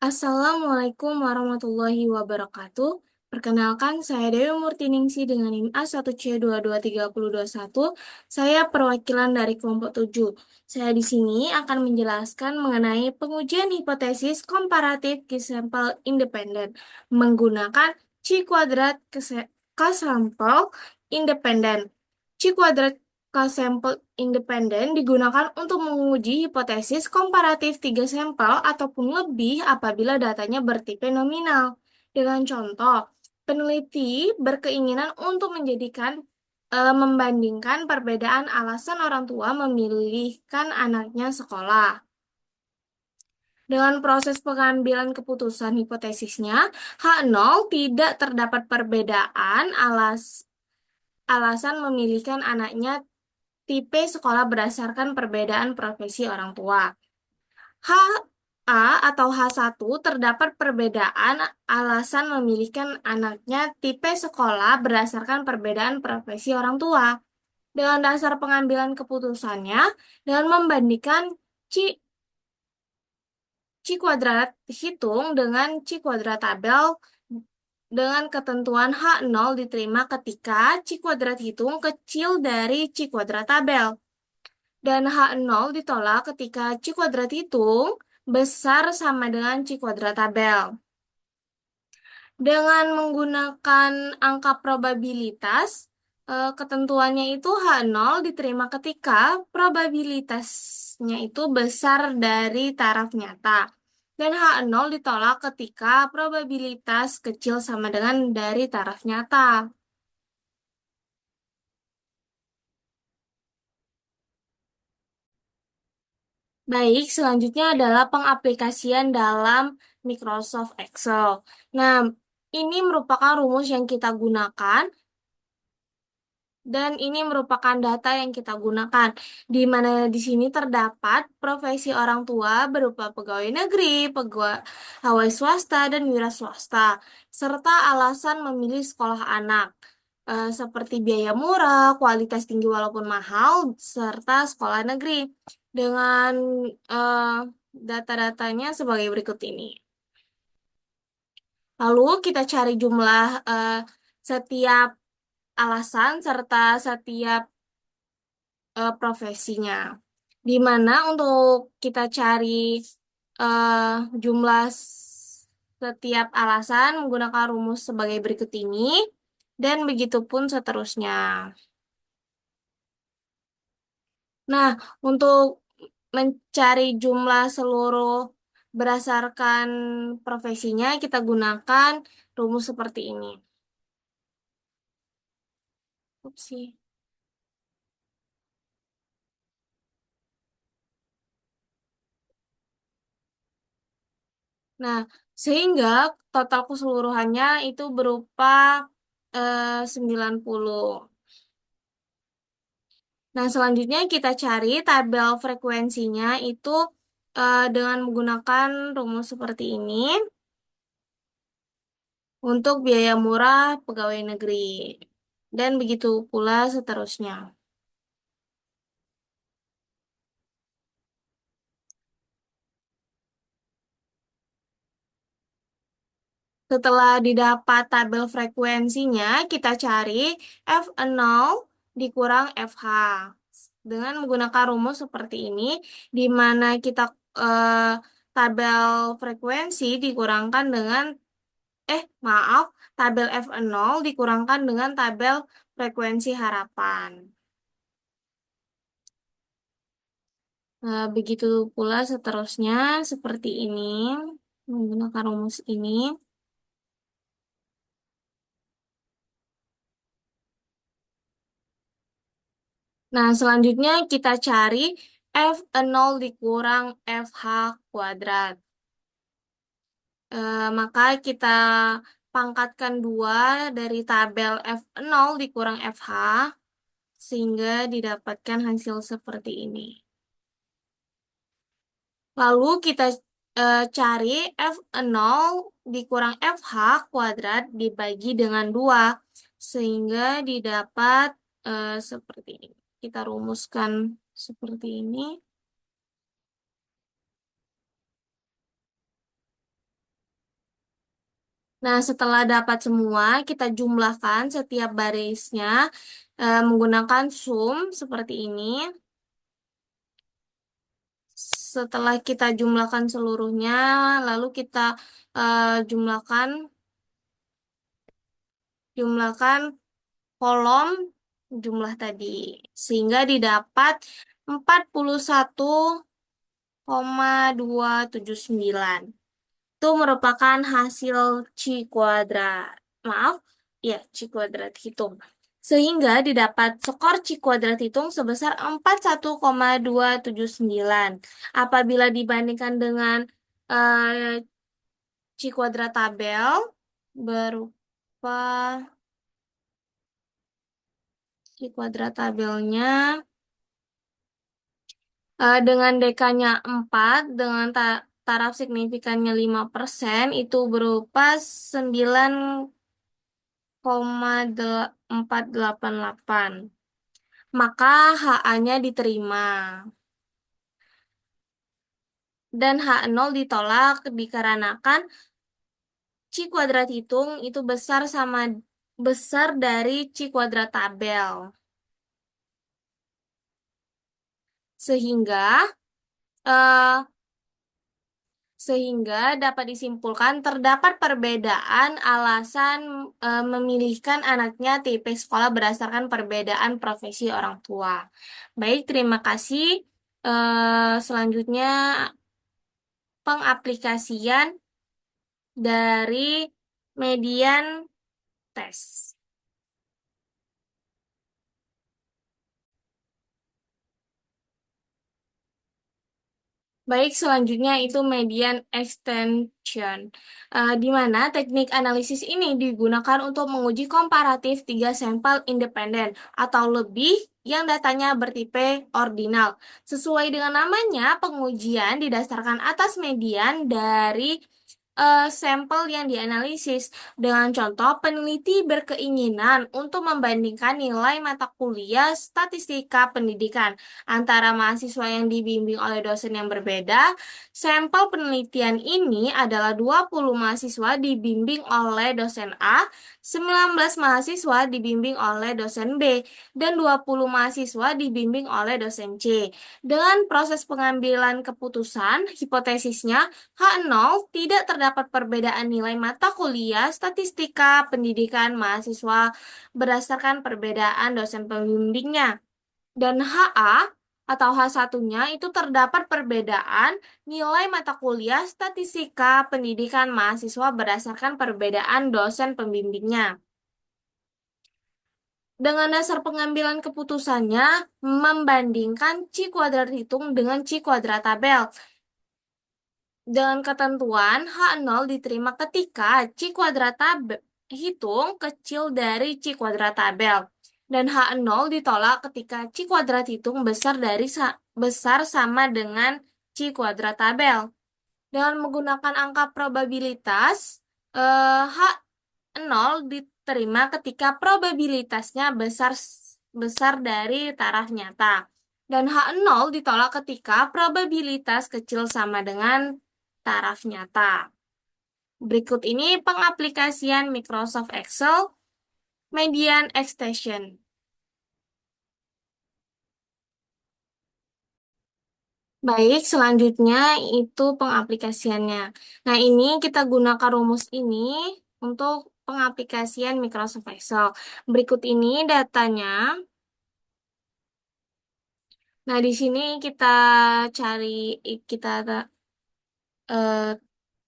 Assalamualaikum warahmatullahi wabarakatuh. Perkenalkan, saya Dewi Murtiningsi dengan NIM A1C223021. Saya perwakilan dari kelompok 7. Saya di sini akan menjelaskan mengenai pengujian hipotesis komparatif K-sampel independen menggunakan C-kuadrat K-sampel independen. C-kuadrat K-sampel independen digunakan untuk menguji hipotesis komparatif tiga sampel ataupun lebih apabila datanya bertipe nominal. Dengan contoh, peneliti berkeinginan untuk membandingkan perbedaan alasan orang tua memilihkan anaknya sekolah. Dengan proses pengambilan keputusan hipotesisnya, H0 tidak terdapat perbedaan alasan memilihkan anaknya tipe sekolah berdasarkan perbedaan profesi orang tua. H A atau H1 terdapat perbedaan alasan memilihkan anaknya tipe sekolah berdasarkan perbedaan profesi orang tua. Dengan dasar pengambilan keputusannya, dengan membandingkan C, C kuadrat hitung dengan C kuadrat tabel dengan ketentuan H0 diterima ketika C kuadrat hitung kecil dari C kuadrat tabel. Dan H0 ditolak ketika C kuadrat hitung besar sama dengan C kuadrat tabel. Dengan menggunakan angka probabilitas, ketentuannya itu H0 diterima ketika probabilitasnya itu besar dari taraf nyata. Dan H0 ditolak ketika probabilitas kecil sama dengan dari taraf nyata. Baik, selanjutnya adalah pengaplikasian dalam Microsoft Excel. Nah, ini merupakan rumus yang kita gunakan dan ini merupakan data yang kita gunakan, di mana di sini terdapat profesi orang tua berupa pegawai negeri, pegawai swasta, dan wira swasta, serta alasan memilih sekolah anak, seperti biaya murah, kualitas tinggi walaupun mahal, serta sekolah negeri. Dengan eh, data-datanya sebagai berikut ini. Lalu kita cari jumlah setiap alasan serta setiap profesinya. Di mana untuk kita cari eh, jumlah setiap alasan menggunakan rumus sebagai berikut ini, dan begitu pun seterusnya. Nah, untuk mencari jumlah seluruh berdasarkan profesinya, kita gunakan rumus seperti ini. Upsi. Nah, sehingga total keseluruhannya itu berupa 90. Nah, selanjutnya kita cari tabel frekuensinya itu dengan menggunakan rumus seperti ini untuk biaya murah pegawai negeri. Dan begitu pula seterusnya. Setelah didapat tabel frekuensinya, kita cari F0 dikurang FH. Dengan menggunakan rumus seperti ini, di mana kita eh, tabel frekuensi dikurangkan dengan, maaf, tabel F0 dikurangkan dengan tabel frekuensi harapan. Begitu pula seterusnya, seperti ini, menggunakan rumus ini. Nah, selanjutnya kita cari F0 dikurang FH kuadrat. Maka kita pangkatkan 2 dari tabel F0 dikurang FH, sehingga didapatkan hasil seperti ini. Lalu kita cari F0 dikurang FH kuadrat dibagi dengan 2, sehingga didapat seperti ini. Kita rumuskan seperti ini. Nah, setelah dapat semua, kita jumlahkan setiap barisnya menggunakan sum seperti ini. Setelah kita jumlahkan seluruhnya, lalu kita jumlahkan jumlahkan kolom jumlah tadi, sehingga didapat 41,279. Itu merupakan hasil C kuadrat. Maaf, ya, C kuadrat hitung. Sehingga didapat skor C kuadrat hitung sebesar 41,279. Apabila dibandingkan dengan C kuadrat tabel, berupa C kuadrat tabelnya dengan dekanya 4 dengan taraf signifikannya 5%, itu berupa 9,488. Maka HA-nya diterima. Dan H0 ditolak dikarenakan C kuadrat hitung itu besar dari C kuadrat tabel. Sehingga eh, Sehingga dapat disimpulkan terdapat perbedaan alasan memilihkan anaknya tipe sekolah berdasarkan perbedaan profesi orang tua. Baik, terima kasih. Selanjutnya pengaplikasian dari median tes. Baik, selanjutnya itu median extension, di mana teknik analisis ini digunakan untuk menguji komparatif tiga sampel independen atau lebih yang datanya bertipe ordinal. Sesuai dengan namanya, pengujian didasarkan atas median dari sampel yang dianalisis. Dengan contoh, peneliti berkeinginan untuk membandingkan nilai mata kuliah statistika pendidikan antara mahasiswa yang dibimbing oleh dosen yang berbeda. Sampel penelitian ini adalah 20 mahasiswa dibimbing oleh dosen A, 19 mahasiswa dibimbing oleh dosen B, dan 20 mahasiswa dibimbing oleh dosen C. Dengan proses pengambilan keputusan, hipotesisnya H0 tidak terdapat perbedaan nilai mata kuliah statistika pendidikan mahasiswa berdasarkan perbedaan dosen pembimbingnya. Dan HA atau H1-nya itu terdapat perbedaan nilai mata kuliah statistika pendidikan mahasiswa berdasarkan perbedaan dosen pembimbingnya. Dengan dasar pengambilan keputusannya membandingkan C kuadrat hitung dengan C kuadrat tabel. Dengan ketentuan H0 diterima ketika C kuadrat tabel hitung kecil dari C kuadrat tabel. Dan H0 ditolak ketika C kuadrat hitung besar sama dengan C kuadrat tabel. Dengan menggunakan angka probabilitas, H0 diterima ketika probabilitasnya besar dari taraf nyata. Dan H0 ditolak ketika probabilitas kecil sama dengan taraf nyata. Berikut ini pengaplikasian Microsoft Excel median extension. Baik, selanjutnya itu pengaplikasiannya. Nah, ini kita gunakan rumus ini untuk pengaplikasian Microsoft Excel. Berikut ini datanya. Nah, di sini cari, kita eh,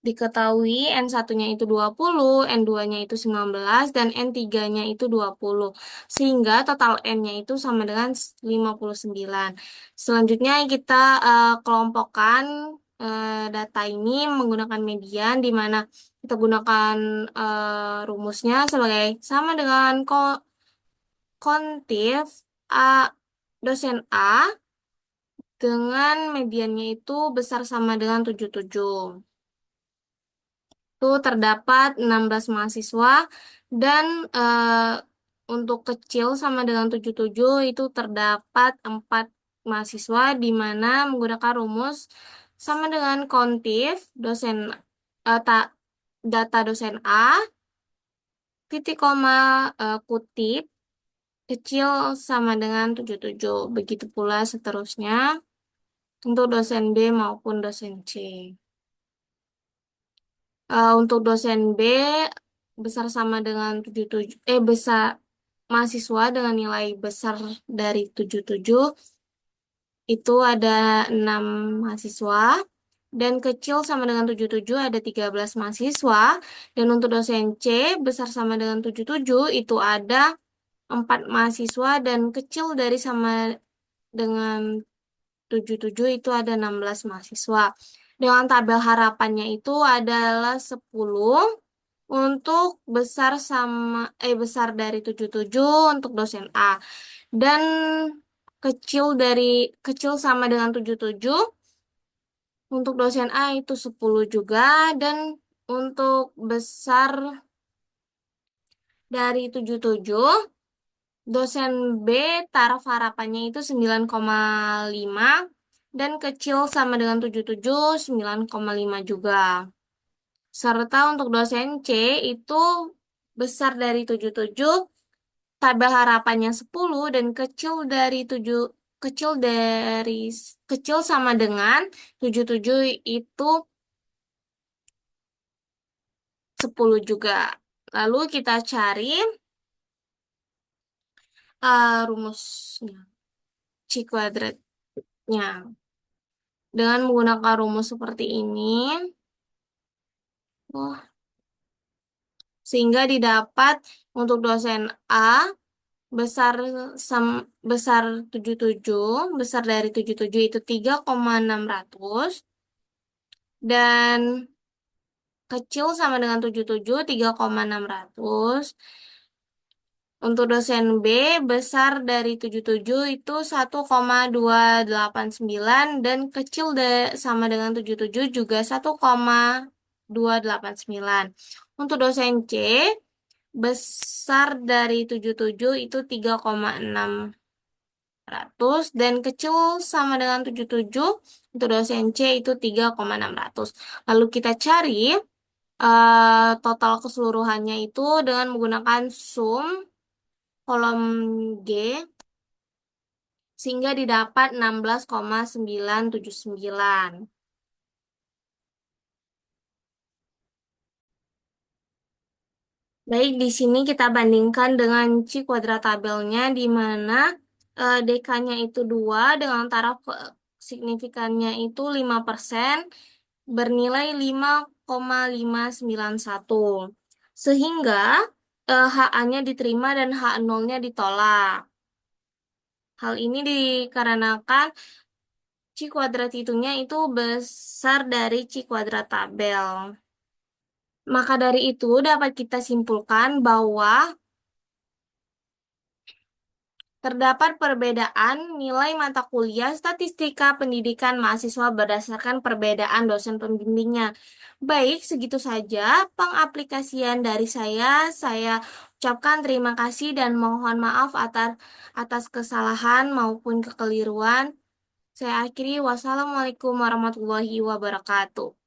diketahui N1-nya itu 20, N2-nya itu 19, dan N3-nya itu 20. Sehingga total N-nya itu sama dengan 59. Selanjutnya kita kelompokkan data ini menggunakan median, di mana kita gunakan rumusnya sebagai sama dengan kontif A, dosen A dengan mediannya itu besar sama dengan 77. Itu terdapat 16 mahasiswa dan untuk kecil sama dengan 77 itu terdapat 4 mahasiswa di mana menggunakan rumus sama dengan kontif dosen data dosen A, titik koma, kutip, kecil sama dengan 77. Begitu pula seterusnya untuk dosen B maupun dosen C. Untuk dosen B besar sama dengan 77, besar mahasiswa dengan nilai besar dari 77 itu ada 6 mahasiswa, dan kecil sama dengan 77 ada 13 mahasiswa, dan untuk dosen C besar sama dengan 77 itu ada 4 mahasiswa, dan kecil dari sama dengan 77 itu ada 16 mahasiswa. Dengan tabel harapannya itu adalah 10 untuk besar dari 77 untuk dosen A, dan kecil sama dengan 77 untuk dosen A itu 10 juga, dan untuk besar dari 77 dosen B taraf harapannya itu 9,5, dan kecil sama dengan 77 9,5 juga. Serta untuk dosen C itu besar dari 77, tabel harapannya 10, dan kecil dari kecil sama dengan 77 itu 10 juga. Lalu kita cari rumusnya, C kuadratnya. Dengan menggunakan rumus seperti ini, oh, sehingga didapat untuk dosen A besar besar 77, besar dari 77 itu 3,600, dan kecil sama dengan 77 3,600. Untuk dosen B besar dari 77 itu 1,289, dan kecil sama dengan 77 juga 1,289. Untuk dosen C besar dari 77 itu 3,600, dan kecil sama dengan 77 untuk dosen C itu 3,600. Lalu kita cari total keseluruhannya itu dengan menggunakan sum kolom G, sehingga didapat 16,979. Baik, di sini kita bandingkan dengan C kuadrat tabelnya, di mana DK-nya itu 2 dengan taraf signifikannya itu 5%, bernilai 5,591. Sehingga HA-nya diterima dan H0-nya ditolak. Hal ini dikarenakan C kuadrat hitungnya itu besar dari C kuadrat tabel. Maka dari itu dapat kita simpulkan bahwa terdapat perbedaan nilai mata kuliah statistika pendidikan mahasiswa berdasarkan perbedaan dosen pembimbingnya. Baik, segitu saja pengaplikasian dari saya. Saya ucapkan terima kasih dan mohon maaf atas kesalahan maupun kekeliruan. Saya akhiri, wassalamualaikum warahmatullahi wabarakatuh.